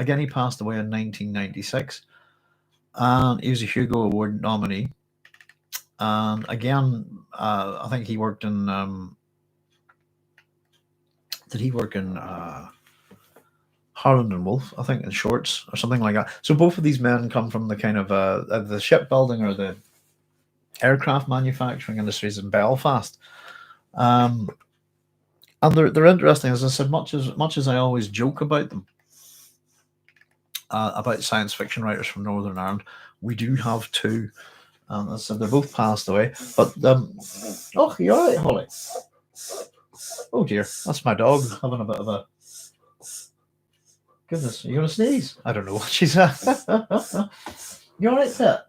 again, he passed away in 1996, and he was a Hugo Award nominee. And again, I think he worked in. Did he work in Harland and Wolff? I think in Shorts or something like that. So both of these men come from the kind of the shipbuilding or the aircraft manufacturing industries in Belfast. And they're interesting, as I said. Much as I always joke about them, about science fiction writers from Northern Ireland, we do have two. As I said, they're both passed away. But oh, you all right, Holly? Oh dear, that's my dog having a bit of a. Goodness, are you gonna sneeze? I don't know what she's at. You all right, Pet?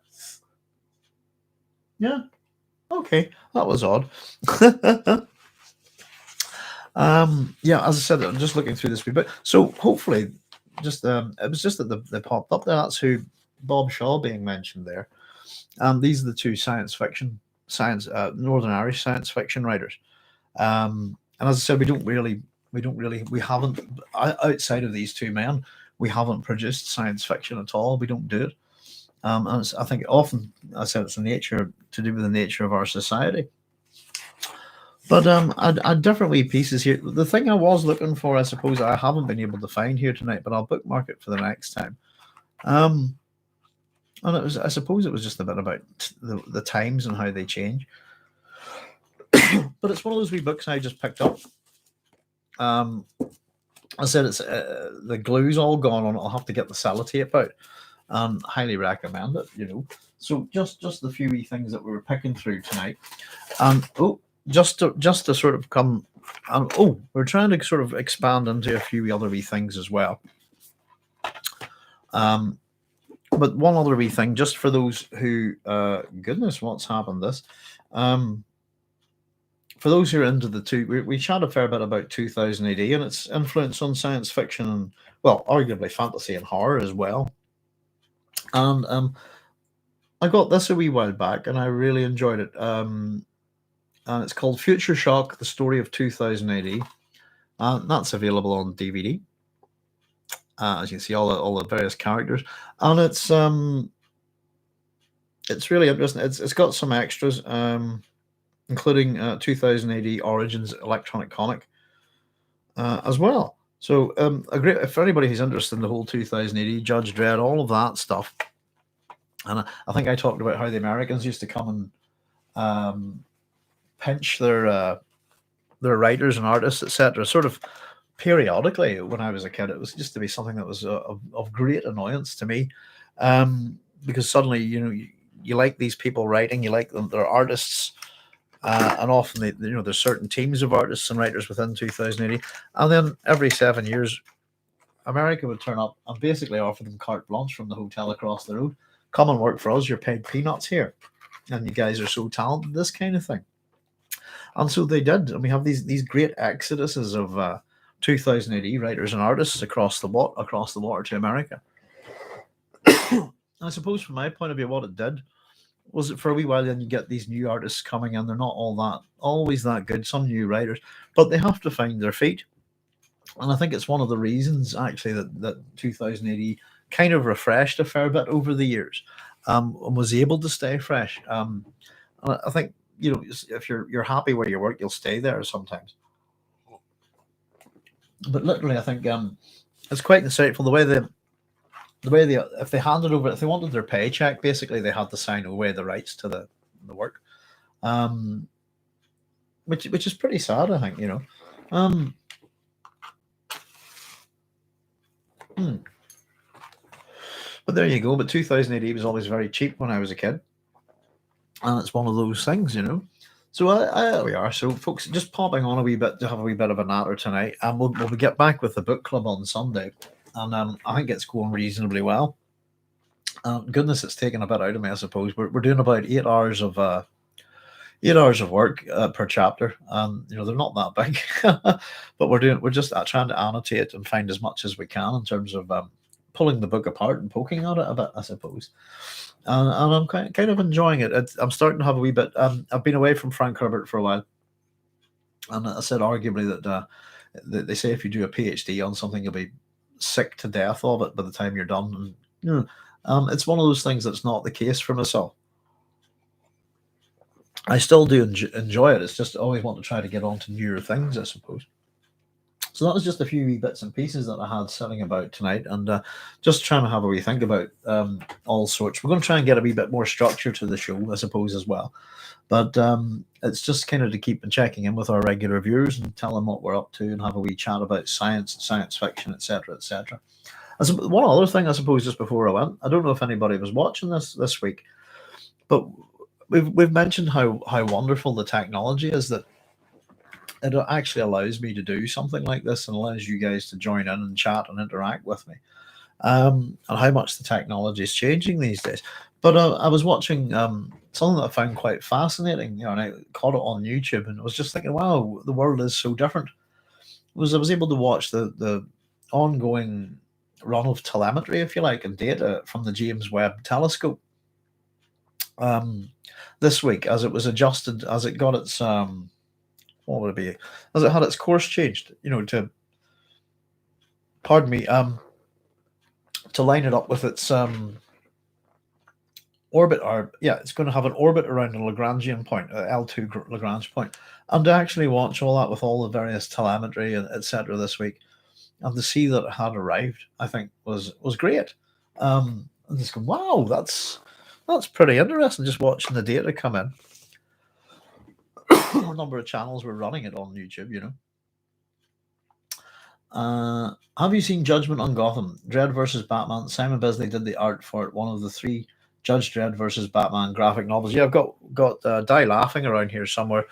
Yeah. Okay, that was odd. Yeah, as I said, I'm just looking through this bit. So hopefully, just it was just that they popped up there. That's who Bob Shaw being mentioned there. These are the two Northern Irish science fiction writers. And as I said, we haven't, outside of these two men, we haven't produced science fiction at all. We don't do it. And I think often, I said, it's to do with the nature of our society. But I different wee pieces here. The thing I was looking for, I suppose, I haven't been able to find here tonight, but I'll bookmark it for the next time. And I suppose it was just a bit about the times and how they change. But it's one of those wee books I just picked up. I said it's the glue's all gone on it. I'll have to get the sellotape out. Highly recommend it. So just the few wee things that we were picking through tonight. Just to sort of come. We're trying to sort of expand into a few other wee things as well. But one other wee thing, just for those who, goodness, what's happened this? For those who are into we chat a fair bit about 2000 AD and its influence on science fiction and, well, arguably fantasy and horror as well. And I got this a wee while back and I really enjoyed it. And it's called Future Shock: The Story of 2000 AD. And that's available on DVD. As you can see, all the various characters, and it's really interesting. It's got some extras, including 2000 AD Origins electronic comic as well. So if anybody who's interested in the whole 2000 AD, Judge Dredd, all of that stuff, and I think I talked about how the Americans used to come and pinch their writers and artists, etc. Sort of periodically when I was a kid. It was just to be something that was of great annoyance to me, because suddenly you like these people writing, you like them, they're artists, and often there's certain teams of artists and writers within 2080, and then every 7 years, America would turn up and basically offer them carte blanche from the hotel across the road. Come and work for us. You're paid peanuts here, and you guys are so talented. This kind of thing. And so they did, and we have these great exoduses of 2000 AD writers and artists across the water to America. And I suppose from my point of view, what it did was that for a wee while then you get these new artists coming in. They're not always that good, some new writers, but they have to find their feet. And I think it's one of the reasons actually that 2000 AD kind of refreshed a fair bit over the years, and was able to stay fresh. And I think if you're happy where you work, you'll stay there sometimes. But literally, I think it's quite insightful the way they if they handed over, if they wanted their paycheck, basically they had to sign away the rights to the work, um, which is pretty sad, I think. Um, hmm. But there you go. But 2000 AD was always very cheap when I was a kid, and it's one of those things. So there we are. So folks, just popping on a wee bit to have a wee bit of a natter tonight, and we'll get back with the book club on Sunday, and I think it's going reasonably well. Goodness, it's taken a bit out of me, I suppose. We're doing about 8 hours of 8 hours of work per chapter, and they're not that big, but we're just trying to annotate and find as much as we can in terms of pulling the book apart and poking at it a bit, I suppose. And I'm kind of enjoying it. I'm starting to have a wee bit. I've been away from Frank Herbert for a while, and I said arguably that they say if you do a PhD on something, you'll be sick to death of it by the time you're done. And it's one of those things that's not the case for myself. I still do enjoy it. It's just I always want to try to get on to newer things, I suppose. So that was just a few wee bits and pieces that I had sitting about tonight, and just trying to have a wee think about all sorts. We're going to try and get a wee bit more structure to the show, I suppose, as well. But it's just kind of to keep checking in with our regular viewers and tell them what we're up to and have a wee chat about science fiction, etc., etc. One other thing, I suppose, just before I went, I don't know if anybody was watching this week, but we've mentioned how wonderful the technology is, that it actually allows me to do something like this and allows you guys to join in and chat and interact with me, and how much the technology is changing these days. But I was watching something that I found quite fascinating, and I caught it on YouTube, and I was just thinking, wow, the world is so different. I was able to watch the ongoing run of telemetry, if you like, and data from the James Webb Telescope this week, as it was adjusted, as it got its what would it be? As it had its course changed, to pardon me, to line it up with its orbit. Or it's going to have an orbit around a Lagrangian point, L2 Lagrange point, and to actually watch all that with all the various telemetry and etc. this week, and to see that it had arrived, I think was great. And just go, wow, that's pretty interesting. Just watching the data come in. A number of channels were running it on YouTube. Have you seen Judgment on Gotham? Dredd versus Batman. Simon Bisley did the art for it. One of the 3 Judge Dredd versus Batman graphic novels. Yeah, I've got Die Laughing around here somewhere.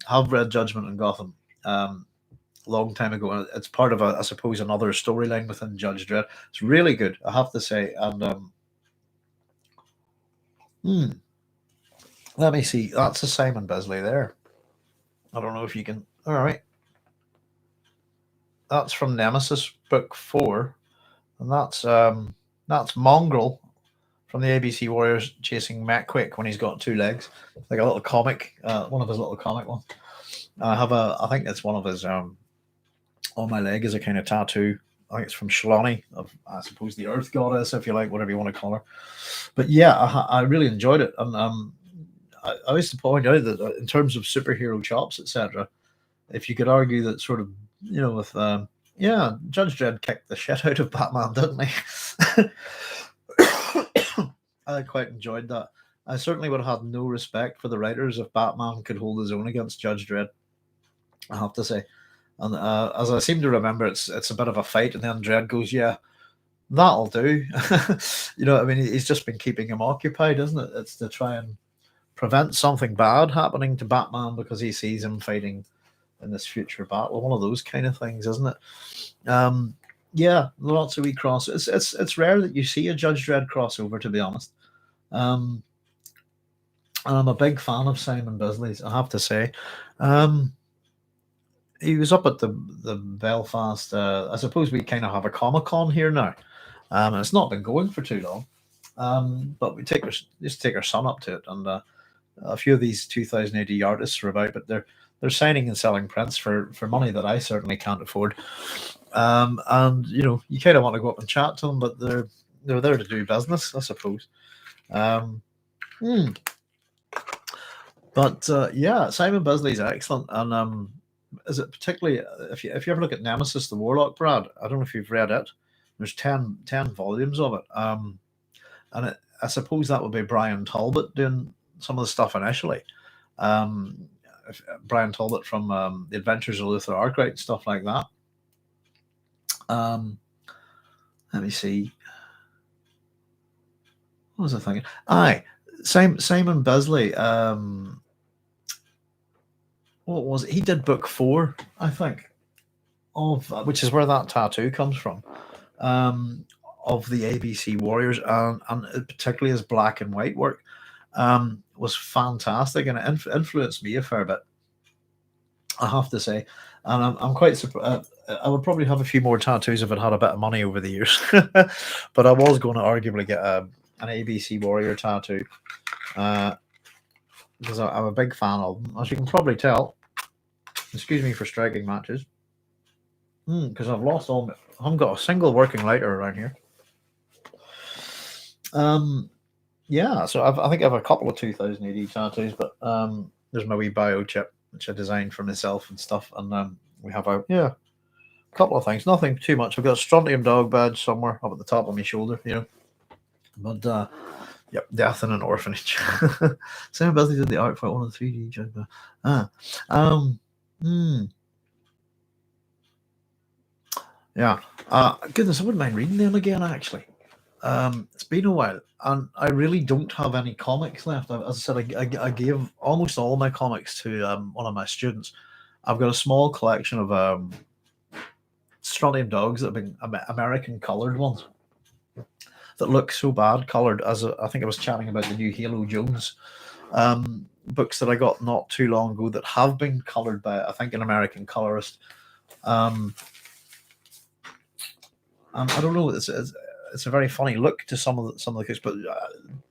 I've read Judgment on Gotham a long time ago, and it's part of I suppose another storyline within Judge Dredd. It's really good, I have to say. And let me see. That's a Simon Bisley there. I don't know if you can. All right. That's from Nemesis book 4, and that's Mongrel from the ABC Warriors chasing Macquick when he's got 2 legs, like a little comic, one of his little comic ones. I think it's one of his on my leg is a kind of tattoo. I think it's from Sloan, of I suppose the Earth Goddess, if you like, whatever you want to call her. But yeah, I really enjoyed it, and I used to point out that in terms of superhero chops, etc., if you could argue that sort of, with Judge Dredd kicked the shit out of Batman, didn't he? I quite enjoyed that. I certainly would have had no respect for the writers if Batman could hold his own against Judge Dredd, I have to say. And as I seem to remember, it's a bit of a fight, and then Dredd goes, "Yeah, that'll do." I mean, he's just been keeping him occupied, isn't it? It's to try and prevent something bad happening to Batman because he sees him fighting in this future battle. One of those kind of things, isn't it? Yeah, lots of wee cross. It's rare that you see a Judge Dredd crossover, to be honest. And I'm a big fan of Simon Bisley's, I have to say. He was up at the Belfast. I suppose we kind of have a Comic-Con here now. And it's not been going for too long. But we just take our son up to it, and a few of these 2000 AD artists are about, but they're signing and selling prints for money that I certainly can't afford. And you kind of want to go up and chat to them, but they're there to do business, I suppose. But yeah, Simon Bisley's excellent, and is it particularly if you ever look at Nemesis the Warlock, Brad? I don't know if you've read it. There's 10 volumes of it, and I suppose that would be Brian Talbot doing some of the stuff initially. Brian Talbot from The Adventures of Luther Arkwright and stuff like that. Let me see. What was I thinking? Aye, Simon Bisley. What was it? He did book 4, I think, of which is where that tattoo comes from. Of the ABC Warriors, and particularly his black and white work, was fantastic, and it influenced me a fair bit, I have to say. And I'm quite surprised. I would probably have a few more tattoos if I'd had a bit of money over the years. But I was going to arguably get an ABC Warrior tattoo, because I'm a big fan of them, as you can probably tell. Excuse me for striking matches. Because I've lost all. I haven't got a single working lighter around here. Yeah, so I think I have a couple of 2000 AD tattoos, but there's my wee bio chip, which I designed for myself and stuff, and we have a couple of things, nothing too much. I've got a Strontium dog badge somewhere up at the top of my shoulder, but yep, Death in an Orphanage. Sam Bisley did the art for one of the 3D judge. Yeah, goodness, I wouldn't mind reading them again, actually. It's been a while, and I really don't have any comics left. As I said, I gave almost all my comics to one of my students. I've got a small collection of Strontium dogs that have been American colored ones that look so bad colored. As I think I was chatting about the new Halo Jones books that I got not too long ago that have been colored by, I think, an American colorist. I don't know. It's a very funny look to some of the comics, but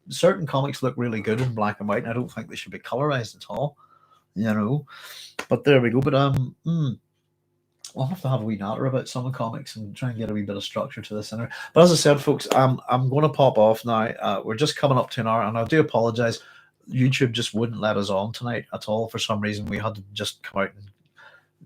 certain comics look really good in black and white, and I don't think they should be colorized at all. But there we go. But I'll have to have a wee natter about some of the comics and try and get a wee bit of structure to this. But as I said, folks, I'm going to pop off now. We're just coming up to an hour, and I do apologize. YouTube just wouldn't let us on tonight at all for some reason. We had to just come out and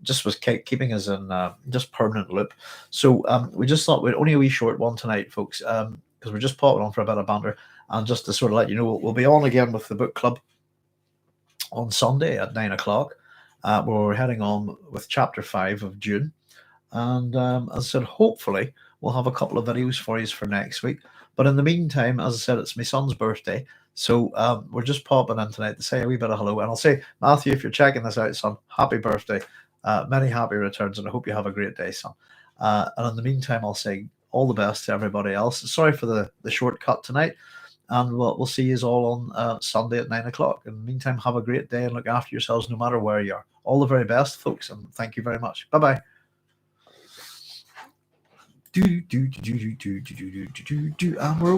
just was keeping us in just permanent loop. So we just thought we'd only a wee short one tonight, folks, because we're just popping on for a bit of banter. And just to sort of let you know, we'll be on again with the book club on Sunday at 9 o'clock, where we're heading on with chapter 5 of June. And as I said, hopefully we'll have a couple of videos for you for next week. But in the meantime, as I said, it's my son's birthday. So we're just popping in tonight to say a wee bit of hello. And I'll say, Matthew, if you're checking this out, son, happy birthday. Many happy returns, and I hope you have a great day, son. And in the meantime, I'll say all the best to everybody else. Sorry for the shortcut tonight, and we'll see you all on Sunday at 9 o'clock. In the meantime, have a great day and look after yourselves no matter where you are. All the very best, folks, and thank you very much. Bye-bye. And we're away.